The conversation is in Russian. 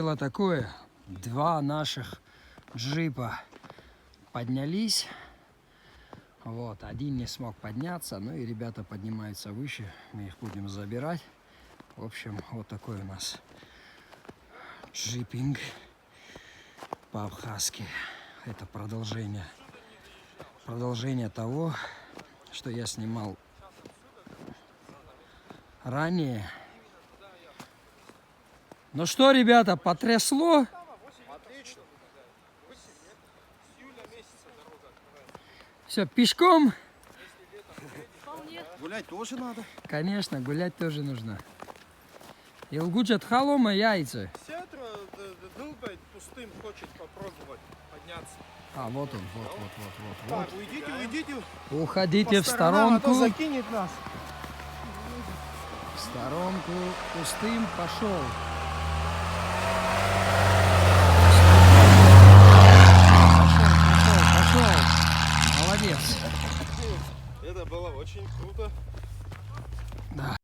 Дело такое, два наших джипа поднялись, вот, один не смог подняться, ну и ребята поднимаются выше, мы их будем забирать. В общем, вот такой у нас джипинг по-абхазски. Это продолжение того, что я снимал ранее. Ну что, ребята, потрясло? Отлично. Все, пешком? Гулять тоже надо. Конечно, гулять тоже нужно. Илгуджат халома яйца. Сетра долбает пустым, хочет попробовать подняться. А, вот он, вот. Так, уйдите. Уходите в А сторонку. то закинет нас. В сторонку. Пустым пошел. Пошел. Молодец. Это было очень круто. Да.